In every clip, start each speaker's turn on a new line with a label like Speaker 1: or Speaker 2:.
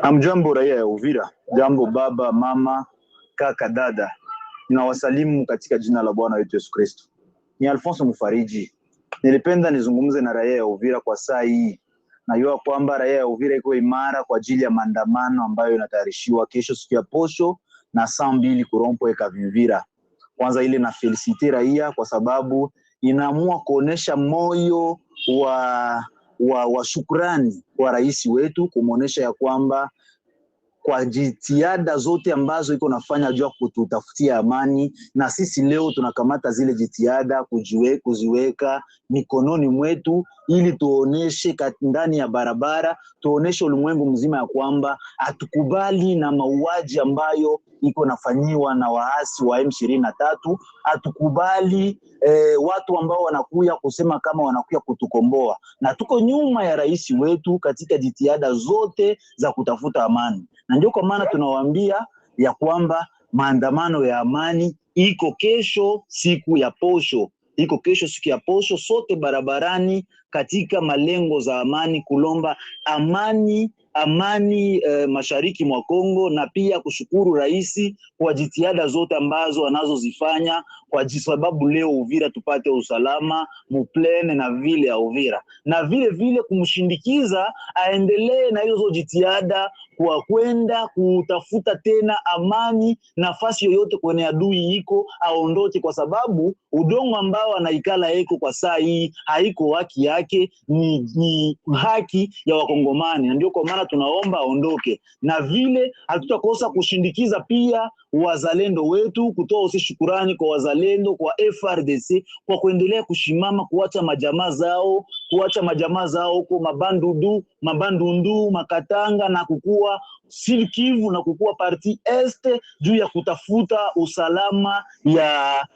Speaker 1: Amjambo raia ya Uvira, jambo baba, mama, kaka, dada. Ninawasalimu katika jina la Bwana wetu Yesu Kristo. Ni Alfonso Mufariji. Nilipenda nizungumze na raia ya Uvira kwa saa hii. Najua kwamba raia ya Uvira iko imara kwa ajili ya maandamano ambayo inatayarishiwa kesho siku ya posho na saa 2 kurompo Kavimvira. Kwanza ile na felicite raia kwa sababu inaamua kuonesha moyo wa shukrani kwa rais wetu, kumuonesha ya kwamba kwa jitihada zote ambazo iko nafanya jua kututafutia amani, na sisi leo tunakamata zile jitihada kuziweka mikononi mwetu, ili tuoneshe ndani ya barabara, tuoneshe ulimwengu mzima ya kwamba hatukubali na mauaji ambayo iko nafanyiwa na waasi wa M23, hatukubali watu ambao wanakuya kusema kama wanakuya kutukomboa, na tuko nyuma ya rais wetu katika jitihada zote za kutafuta amani. Na ndio kwa maana tunawaambia ya kwamba maandamano ya amani iko kesho siku ya posho. Iko kesho siku ya posho, sote barabarani katika malengo za amani, kulomba amani mashariki mwa Kongo, na pia kushukuru rais kwa jitihada zote ambazo anazozifanya kwa sababu leo Uvira tupate usalama muplene na vile ya Uvira, na vile kumshindikiza aendelee na hizo jitihada kwa kwenda kutafuta tena amani nafasi yoyote kwenye adui iko aondoke, kwa sababu udongo ambao anaikala eko kwa saa hii haiko haki yake, ni haki ya Wakongomani. Ndio kwa maana tunaomba aondoke, na vile hatutakosa kushindikiza pia wazalendo wetu, kutoa shukrani kwa wazalendo, kwa FRDC kwa kuendelea kushimama, kuacha majamaa zao kwa Mabandundu, Makatanga na kukua Sud Kivu na kukua parti este juu ya kutafuta usalama ya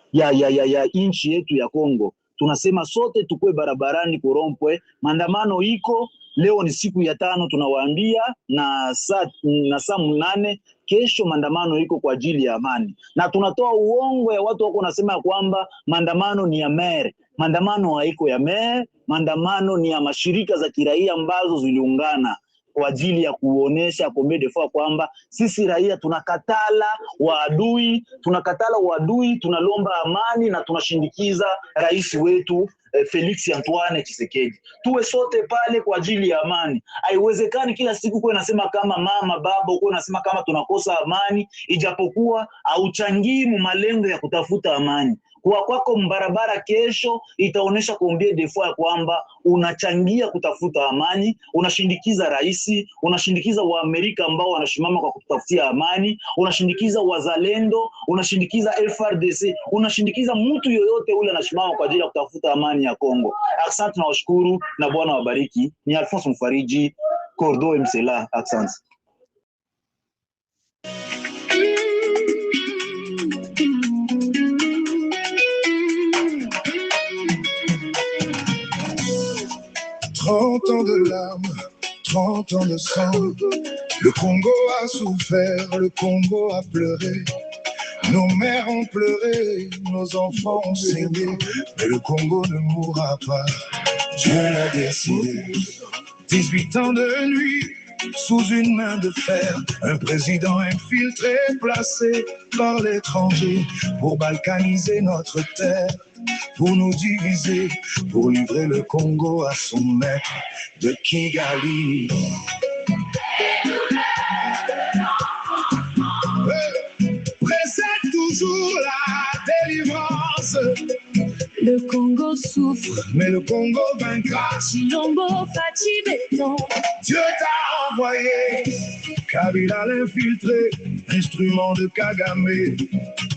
Speaker 1: nchi yetu ya Kongo. Tunasema sote tukue barabarani kurompwe. Maandamano iko leo, ni siku ya 5 tunawaambia, na saa 8 kesho maandamano iko kwa ajili ya amani. Na tunatoa uongo ya watu wako nasema kwamba maandamano ni ya maire. Maandamano haiko ya maire, maandamano ni ya mashirika za kiraia ambazo ziliungana kwa ajili ya kuonesha kombe kwamba sisi raia tunakatala waadui, tunalomba amani na tunashindikiza rais wetu Felix Antoine Tshisekedi. Tuwe sote pale kwa ajili ya amani. Haiwezekani kila siku kwa nasema kama mama baba uko nasema kama tunakosa amani, ijapokuwa hauchangii malengo ya kutafuta amani. Kwa kwako mbarabara kesho itaonesha combien de fois kwamba unachangia kutafuta amani, unashindikiza rais, unashindikiza wa Amerika ambao wanashimama kwa kutafutia amani, unashindikiza wazalendo, unashindikiza FRDC, unashindikiza mtu yoyote ule anashimama kwa ajili ya kutafuta amani ya Kongo. Asante na washukuru na Bwana wabariki. Ni Alfonso Mufariji, Cordo Msela. Asante.
Speaker 2: Ans de larmes, 30 ans de sang. Le Congo a souffert, le Congo a pleuré. Nos mères ont pleuré, nos enfants ont saigné. Mais le Congo ne mourra pas, Dieu l'a décidé. 18 ans de nuit, sous une main de fer. Un président infiltré, placé par l'étranger pour balkaniser notre terre, pour nous diviser, pour livrer le Congo à son maître de Kigali. Précède toujours la délivrance.
Speaker 3: Le Congo souffre,
Speaker 2: mais le Congo vaincra.
Speaker 3: Chilombo Fatibéton.
Speaker 2: Dieu t'a envoyé Kabila l'infiltré, instrument de Kagame,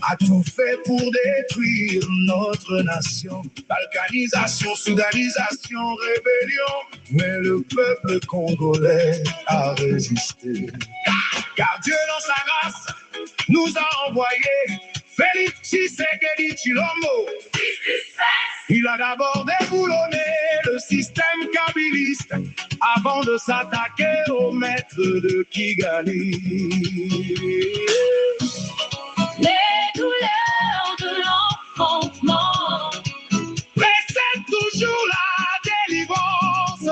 Speaker 2: a tout fait pour détruire notre nation. Balkanisation, soudanisation, rébellion, mais le peuple congolais a résisté. Car Dieu dans sa grâce nous a envoyé Félix Tshisekedi Tshilombo. Il a d'abord déboulonné le système kabiliste avant de s'attaquer au maître de Kigali.
Speaker 3: Les douleurs de l'enfantement
Speaker 2: précèdent toujours la délivrance.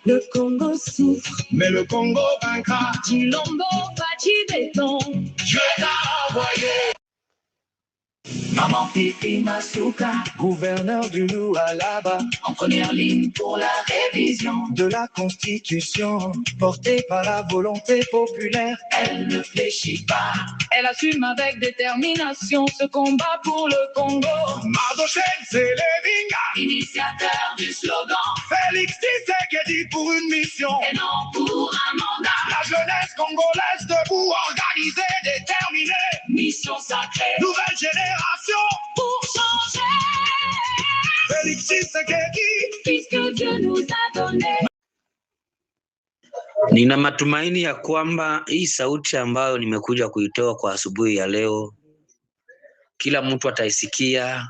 Speaker 3: Le Congo souffre,
Speaker 2: mais le Congo vaincra.
Speaker 3: Chilombo Fachi Béton.
Speaker 2: Dieu t'a envoyé.
Speaker 3: Maman Fifi Masuka,
Speaker 2: Gouverneur du Lualaba,
Speaker 3: en première ligne pour la révision
Speaker 2: de la Constitution, portée par la volonté populaire.
Speaker 3: Elle ne fléchit pas, elle assume avec détermination ce combat pour le Congo.
Speaker 2: Mardochène Selevinga,
Speaker 3: Initiateur du slogan,
Speaker 2: Félix Tshisekedi pour une mission,
Speaker 3: et non pour un mandat.
Speaker 2: la jeunesse congolaise debout, organisée, déterminée,
Speaker 3: Mission sacrée,
Speaker 2: nouvelle génération,
Speaker 3: pour changer,
Speaker 2: Félix Tshisekedi,
Speaker 3: puisque Dieu nous a donné.
Speaker 4: Nina matumaini ya kwamba hii sauti ambayo nimekuja kuitoa kwa asubuhi ya leo, kila mtu ataisikia,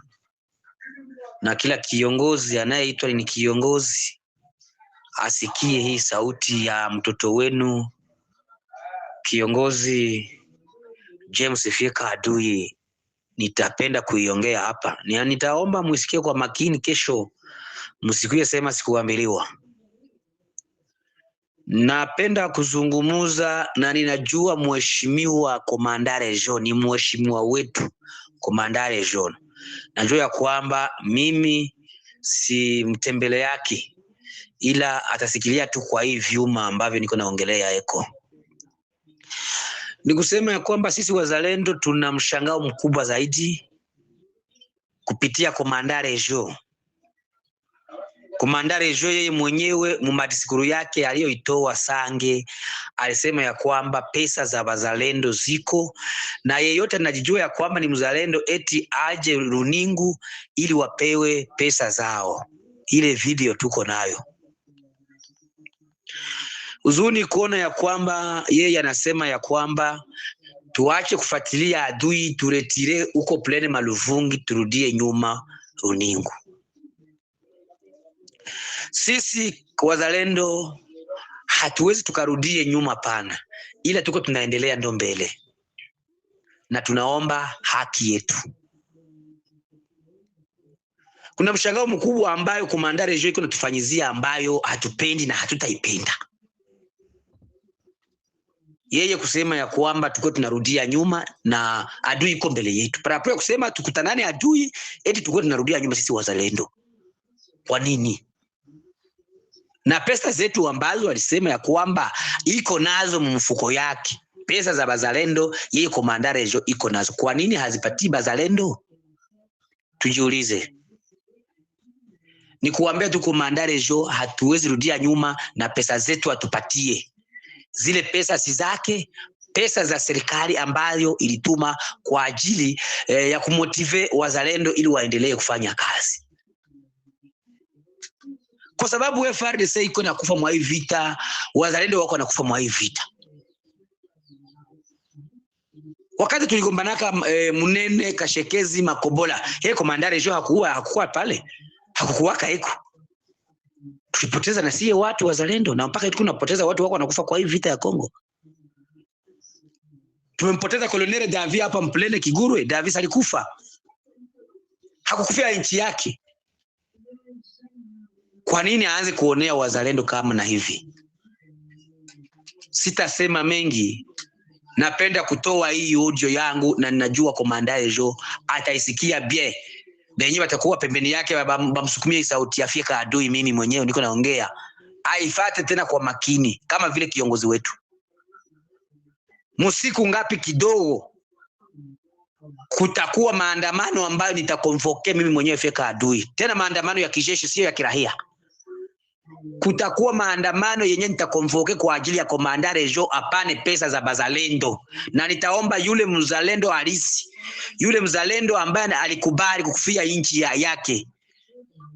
Speaker 4: na kila kiongozi anayeitwa ni kiongozi asikie hii sauti ya mtoto wenu kiongozi James Fieka Adui. Nitapenda kuiongea hapa, nitaomba muisikie kwa makini. Kesho msikuye sema sikuambiliwa. Napenda kuzungumuza na ninajua mheshimiwa Komandare John ni mheshimiwa wetu. Komandare John najua ya kwamba mimi si mtembele yake, ila atasikilia tu kwa hii vyuma ambavyo niko naongelea eko. Nikusema ya kwamba sisi wazalendo tuna mshangao mkubwa zaidi kupitia Komandare John. Komandare John yeye mwenyewe mumadisikuru yake aliyoitoa Sange alisema ya kwamba pesa za wazalendo ziko, na yeyote anajijua ya kwamba ni mzalendo eti aje runingu ili wapewe pesa zao. Ile video tuko nayo. Uzuni kuona ya kwamba yeye anasema ya kwamba tuache kufuatilia adui, turetire uko plene Maluvungi, turudie nyuma runingu. Sisi wazalendo hatuwezi tukarudie nyuma pana, ila tuko tunaendelea ndo mbele na tunaomba haki yetu. Kuna mshangao mkubwa ambayo Komandare John kunatufanyizia ambayo hatupendi na hatutaipenda. Yeye kusema ya kwamba tuko tunarudia nyuma na adui iko mbele yetu. Parapo kusema tukutanane adui eti tuko tunarudia nyuma sisi wazalendo. Kwa nini? Na pesa zetu ambazo alisema ya kwamba iko nazo mfuko yake, pesa za bazalendo yeye Komandare John iko nazo. Kwa nini hazipatii bazalendo? Tujiulize. Ni kuambia tu Komandare John hatuwezi rudia nyuma na pesa zetu atupatie. Zile pesa si zake, pesa za serikali ambayo ilituma kwa ajili ya kumotive wazalendo ili waendelee kufanya kazi. Kwa sababu FARDC iko na kufa mwa hii vita, wazalendo wako na kufa mwa hii vita. Wakati tuligombanaka Munene, Kashekezi, Makobola, Komandare John hakukuwa pale. Hakukuwaka eko. Tulipoteza na siye watu wazalendo, na mpaka tunapoteza watu wako wanakufa kwa hii vita ya Kongo. Tumempoteza Colonel Davi hapa Mplene Kigurwe. Davis alikufa. Hakukufia nchi yake. Kwa nini aanze kuonea wazalendo kama na hivi? Sitasema mengi. Napenda kutoa hii audio yangu na ninajua Komandare John ataisikia bien. Benye watakuwa pembeni yake bamsukumie sauti ya Fieka Adui. Mimi mwenyewe niko naongea, aifate tena kwa makini kama vile kiongozi wetu. Musiku ngapi kidogo kutakuwa maandamano ambayo nitakonvoke mimi mwenyewe Fieka Adui, tena maandamano ya kijeshi sio ya kirahia. Kutakuwa maandamano yenye nitakonvoke kwa ajili ya Komandare John apane pesa za bazalendo, na nitaomba yule mzalendo halisi, yule mzalendo ambaye alikubali kukufia nchi yake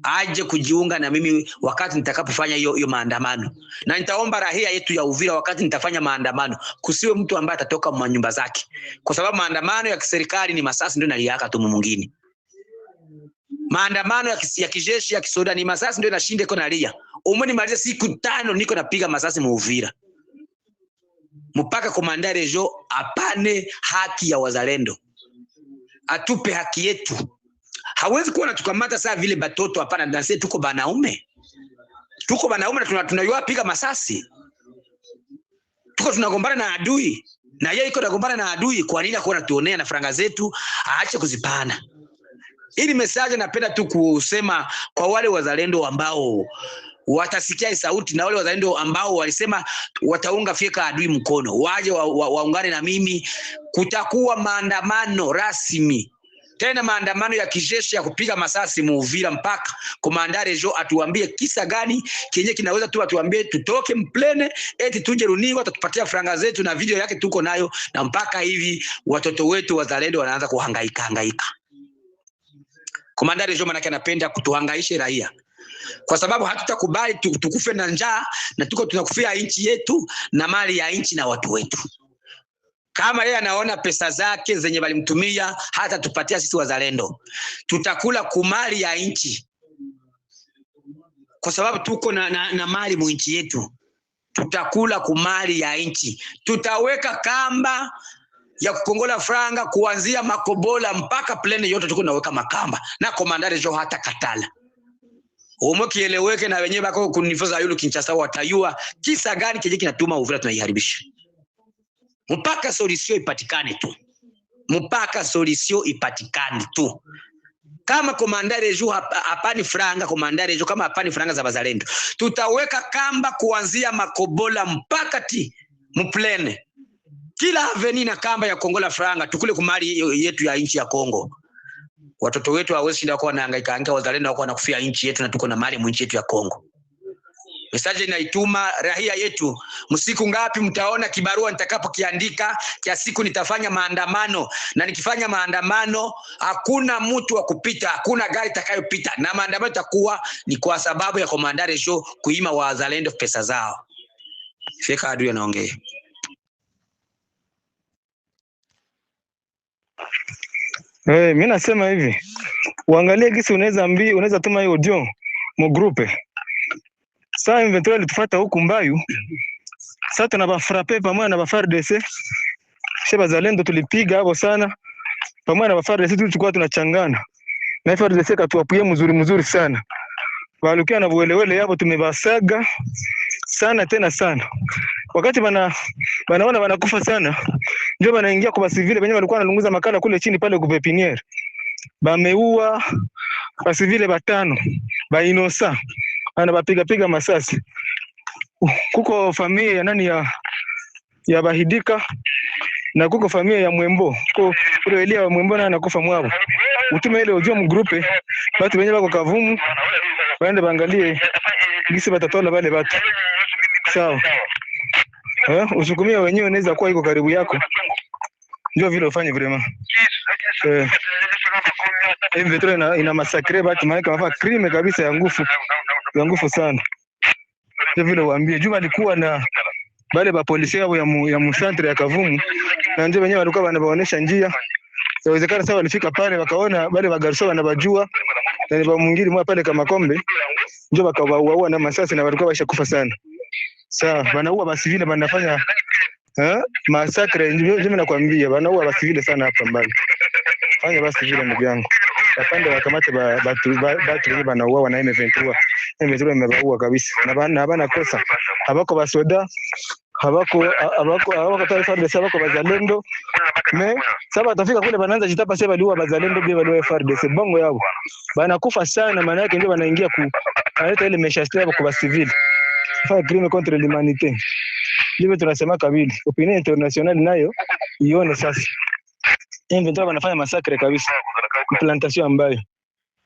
Speaker 4: aje kujiunga na mimi wakati nitakapofanya hiyo maandamano. Na nitaomba rahia yetu ya Uvira wakati nitafanya maandamano kusiwe mtu ambaye atatoka mwa nyumba zake, kwa sababu maandamano ya kiserikali ni masasi ndio naliaka tu mwingine. Maandamano ya kijeshi ya kisoda ni masasi ndio inashinde iko nalia. Umeni maliza siku 5 niko napiga masasi mu Uvira. Mpaka Komandare John apane haki ya wazalendo. Atupe haki yetu. Hawezi kuwa natukamata saa vile batoto, hapana. Danse tuko banaume. Tuko wanaume na tunayua piga masasi. Tuko tunagombana na adui. Na yeye iko nagombana na adui. Kwa nini akuwa natuonea na franga zetu? Aache kuzipana. Hili message napenda tu kusema kwa wale wazalendo ambao watasikia sauti na wale wazalendo ambao walisema wataunga fyeka adui mkono. Waje waungane na mimi. Kutakuwa maandamano rasmi. Tena maandamano ya kijeshi ya kupiga masasi Uvira mpaka Komanda Rejo atuambie kisa gani kenye kinaweza tu atuambie tutoke mplene eti tuje Runingo atatupatia franga zetu na video yake tuko nayo, na mpaka hivi watoto wetu wazalendo wanaanza kuhangaika. Komanda Rejo manake anapenda kutuhangaisha raia. Kwa sababu hatutakubali tukufe na njaa, na tuko tunakufia nchi yetu na mali ya nchi na watu wetu. Kama yeye anaona pesa zake zenye walimtumia hata tupatia sisi wazalendo, tutakula kumali ya nchi. Kwa sababu tuko na mali mu nchi yetu, tutakula kumali ya nchi. Tutaweka kamba ya kukongola franga kuanzia Makobola mpaka plane yote tuko naweka makamba, na Komanda Rejo hata katala. Kieleweke na wenyewe bako kunifoza yulu Kinshasa watayua kisa gani kije kinatuma Uvira tunaiharibisha. Mpaka solution ipatikane tu. Mpaka solution ipatikane tu. Kama Komanda Rejo hapani franga, Komanda Rejo kama hapani franga za bazalendo, tutaweka kamba kuanzia Makobola mpaka mplene. Kila aveni na kamba ya kongola franga tukule kumali yetu ya nchi ya Kongo. Watoto wetu hawezi shinda kwa wanahangaika, wazalendo wako wanakufia nchi yetu na tuko na mali mu nchi yetu ya Kongo. Message inaituma rahia yetu, msiku ngapi mtaona kibarua nitakapokiandika kia siku nitafanya maandamano, na nikifanya maandamano hakuna mtu wa kupita, hakuna gari itakayopita, na maandamano itakuwa ni kwa sababu ya Komanda Rejo kuima wazalendo pesa zao. Fika adui anaongea.
Speaker 5: Mimi nasema hivi, uangalie gisi unaweza tuma hiyo audio mu groupe. Sasa eventually tufuata huku Mbayu. Sasa tunabafrape pamoja na FARDC. Sheba zalendo tulipiga hapo sana. Pamoja na FARDC tulikuwa tunachangana. Na FARDC katuapia mzuri sana. Walukia na buelewele hapo tumebasaga sana tena sana. Wakati wanaona wanakufa sana, ndio wanaingia kwa civile wenyewe walikuwa wanalunguza makala kule chini pale kwa pepiniere. Bameua civile 5, ba inosa. Anabapiga masasi. Kuko familia ya nani ya Bahidika na kuko familia ya Mwembo. Kuko ule Elia wa Mwembo na anakufa mwabo. Utume ile audio mu groupe, watu wenyewe wako Kavumu, waende baangalie gisi batatola wale watu. Sawa. Usukumia wenyewe unaweza kuwa iko karibu yako. Ndio vile ufanye vraiment. Vetro ina masakre watu, maana kama crime kabisa ya nguvu sana. Ndio vile waambie Juma alikuwa na wale ba polisi yao ya msantre ya Kavumu, na ndio wenyewe walikuwa wanabaonesha njia. Inawezekana sawa walifika pale wakaona wale wagarso wanabajua, na ba mwingine mwa pale kama kombe ndio wakawaua na masasi, na walikuwa washakufa sana. Sawa, wanaua basi vile wanafanya masakre. Ndio nakwambia wanaua basi vile sana hapa mbali. Fanya basi vile ndugu yangu. Kapande wakamate batu wenye wanauawa na M23. M23 imebaua kabisa. Na bana kosa. Habako basoda, habako FARDC, habako bazalendo. Sasa atafika kule banaanza jitapa sasa waliua bazalendo bila waliua FARDC. Bongo yao. Bana kufa sana, maana yake ndio wanaingia analeta ile meshastia hapo kwa civil. Fa crime contre l'humanité. Ndio tunasema kabili. Opinion international nayo ione sasa. M23 wanafanya masakre kabisa. Plantation ambayo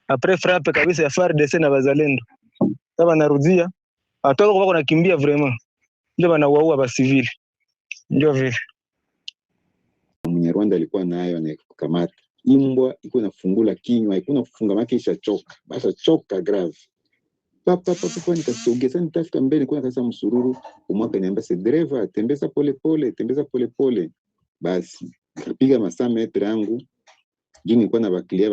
Speaker 5: après frappe kabisa ya FARDC na bazalendo. Sasa wanarudia atoka kwa wanakimbia vraiment. Ndio wanauaua ba civil. Ndio vile.
Speaker 6: Mnyarwanda alikuwa nayo anakamata. Imbwa iko nafungula kinywa, iko nafunga maki ishachoka. Basi choka grave. Papa nikasogeza nitafika mbele kwa kasa msururu, umwaka niambia se dereva tembeza pole. Basi nikapiga masaa metre yangu. Juu nilikuwa na bakilia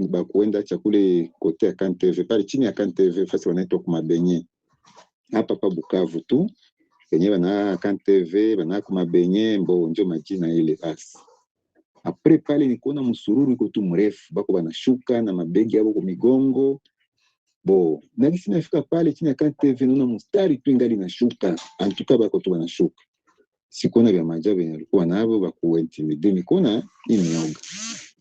Speaker 6: bakwenda chakule kote ya Kantv, pale chini ya Kantv fasi wanaitwa kumabenye. Hapa pa Bukavu tu. Yenyewe na Kantv, bana kumabenye mbo ndio majina ile basi. Apre pale nikuona msururu iko tu mrefu, bako banashuka na mabegi yao kwa migongo. Bo, na gisi nafika pale chini ya KTV naona mstari tu ingali nashuka, antuka bako tu wanashuka. Sikuona vya maajabu yenye alikuwa navo bakuintimide, nikona hii mioga.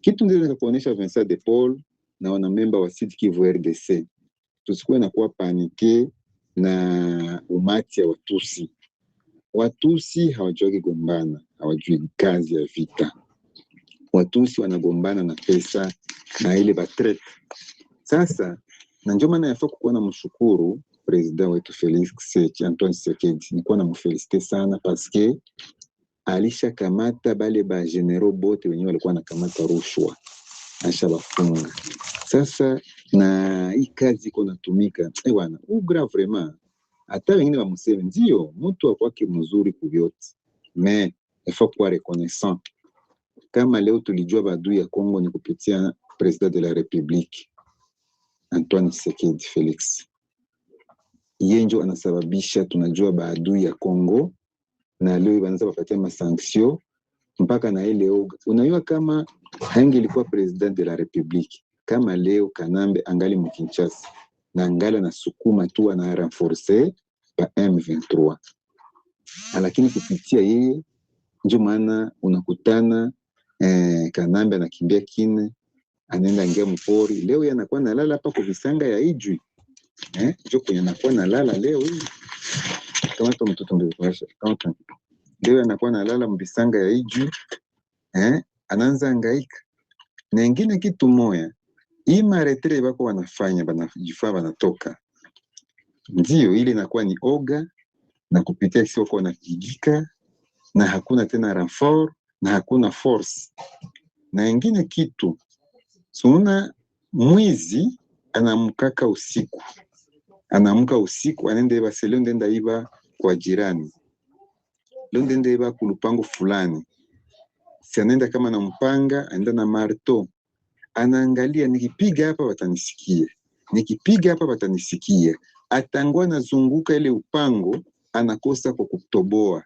Speaker 6: Kitu ndio nikakuonesha Vincent de Paul na wana memba wa Sud Kivu RDC. Tusikuwe na kuwa panike na umati ya Watusi. Watusi hawajui gombana, hawajui kazi ya vita. Watusi wanagombana na pesa na ile batrete. Sasa na ndio maana yafaa kuwa na mshukuru president wetu Felix Antoine Tshisekedi. Nilikuwa na mfelicite sana paske alisha kamata bale ba generaux bote wenyewe walikuwa na kamata rushwa. Asha bafunga. Sasa na hii kazi iko natumika. Bwana, ugra vraiment. Hata wengine wamuseme ndio mtu akwake mzuri kuvyote. Mais il faut kuwa reconnaissant. Kama leo tulijua badui ya Kongo ni kupitia president de la République Antoine Tshisekedi Felix. Yeye ndio anasababisha tunajua baadui ya Kongo na leo wanaanza kupatia masanction mpaka na leo. Unajua kama hangi ilikuwa president de la République, kama leo Kanambe angali mkinchasa na angala na sukuma tu na renforcer pa M23. Lakini kupitia yeye ndio maana unakutana Kanambe anakimbia kine anaenda ngia mpori. Leo yeye anakuwa nalala hapa kwa visanga ya Ijwi. Ndio kwenye anakuwa nalala leo hii. Kama tu mtoto ndio kuasha. Leo anakuwa nalala mbisanga ya Ijwi. Anaanza hangaika. Na ingine kitu moya, hii maretre bako wanafanya banajifaa banatoka. Ndio ile inakuwa ni oga na kupitia sio kwa napigika na hakuna tena renfort na hakuna force. Na ingine kitu suna mwizi anamkaka usiku. Anaamka usiku anaenda iba selo ndenda iba kwa jirani. Leo ndenda iba kulupango fulani. Si anaenda kama na mpanga, anaenda na marto. Anaangalia nikipiga hapa watanisikia. Nikipiga hapa watanisikia. Atangua nazunguka ile upango anakosa kwa kutoboa.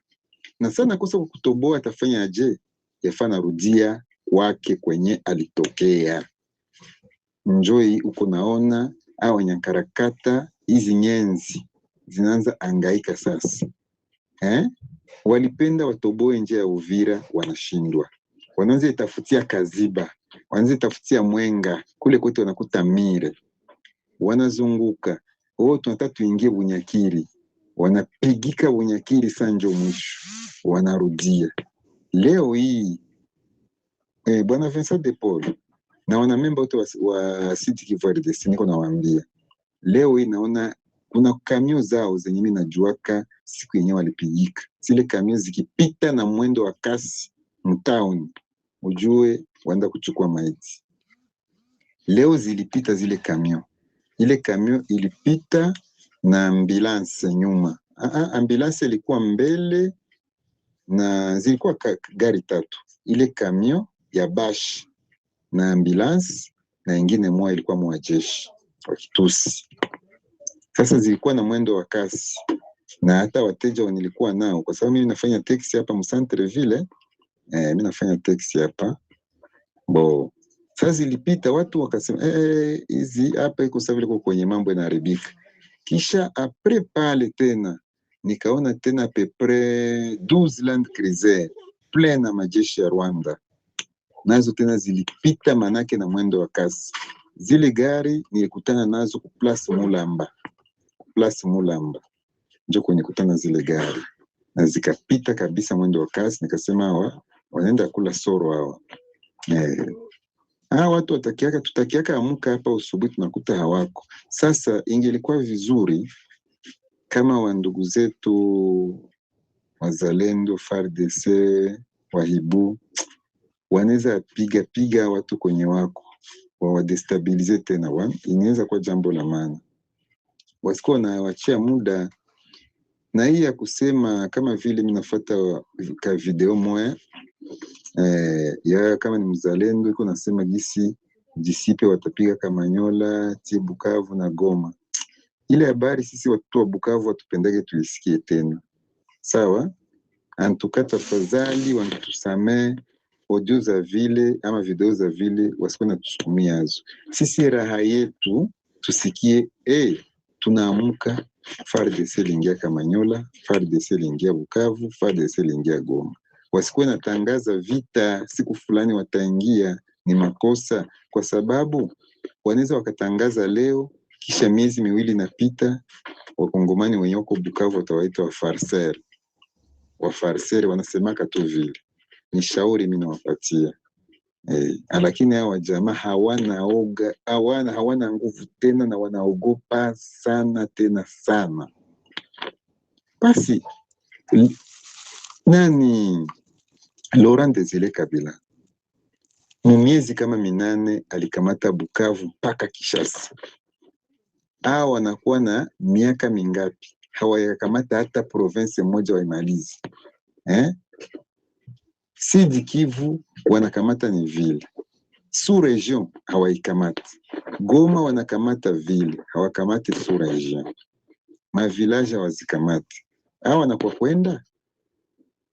Speaker 6: Na sana anakosa kwa kutoboa atafanya aje? Yafaa narudia kwake kwenye alitokea. Njoi uko naona au nyankarakata hizi nyenzi zinaanza angaika sasa. Walipenda watoboe nje ya Uvira wanashindwa. Wanaanza itafutia Kaziba, wanaanza itafutia Mwenga, kule kote wanakuta Mire. Wanazunguka. Tunataka tuingie Bunyakiri. Wanapigika Bunyakiri sanjo mwisho. Wanarudia. Leo hii bwana Vincent de Paul na wana memba wote wa Sud Kivu RDC niko nawaambia. Leo hii naona kuna kamio zao zenye mimi najuaka siku yenyewe walipigika. Zile kamio zikipita na mwendo wa kasi mtaoni, ujue waenda kuchukua maiti. Leo zilipita zile kamio. Ile kamio ilipita na ambulance nyuma. Ambulance ilikuwa mbele na zilikuwa gari tatu. Ile kamio ya bash na ambulance na ingine moja ilikuwa mwajeshi wa Kitusi. Sasa zilikuwa na mwendo wa kasi na hata wateja nilikuwa nao kwa sababu mimi nafanya taxi hapa mcentre ville. Mimi nafanya taxi hapa. Bo. Sasa zilipita watu wakasema hizi hapa iko sawa vile kwenye mambo yanaharibika. Kisha après pale tena nikaona tena pepre 12 Land Cruiser plein na majeshi ya Rwanda. Nazo tena zilipita manake na mwendo wa kasi. Zile gari nilikutana nazo ku Place Mulamba. Place Mulamba. Ndio kwenye kutana zile gari. Na zikapita kabisa mwendo wa kasi, nikasema hawa wanaenda kula soro hawa. Watu tutakiaka amuka hapa usubuhi tunakuta hawako. Sasa ingelikuwa vizuri kama wandugu zetu wazalendo FARDC wahibu wanaweza piga watu kwenye wako wadestabilize tena inaweza kwa jambo la maana. Wasikuwa na wachia muda na hii ya kusema kama vile minafuata ka video moya ya kama ni mzalendo iko nasema gisi jisipe watapiga Kamanyola, Bukavu na Goma. Ile habari sisi watu wa Bukavu watupendage tuisikie tena. Sawa? Antukata tafadhali wanatusamee audio za vile ama video za vile wasikuwa natusukumia hazo. Sisi raha yetu tusikie tunaamuka, FARDC lingia Kamanyola, FARDC lingia Bukavu, FARDC lingia Goma. Wasikuwe natangaza vita siku fulani wataingia, ni makosa, kwa sababu wanaweza wakatangaza leo, kisha miezi miwili inapita, wakongomani wenye wako Bukavu watawaita wafarser. Wafarser wanasemaka tu vile. Ni shauri mimi nawapatia. Lakini hawa jamaa hawana nguvu tena na wanaogopa sana tena sana. Basi nani Laurent Desire Kabila miezi kama 8 alikamata Bukavu mpaka Kinshasa. Hawa wanakuwa na miaka mingapi? Hawayakamata hata province moja waimalizi. Sud Kivu wanakamata ni vile. Sous region hawaikamati. Goma wanakamata vile, hawakamati sous region. Ma village hawazikamati. Hawa wanakuwa kwenda.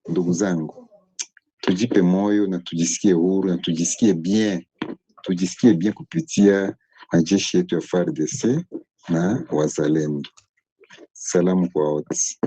Speaker 6: Ndugu zangu, tujipe moyo na tujisikie huru na tujisikie bien. Tujisikie bien kupitia majeshi yetu ya FARDC na wazalendo. Salamu kwa wote.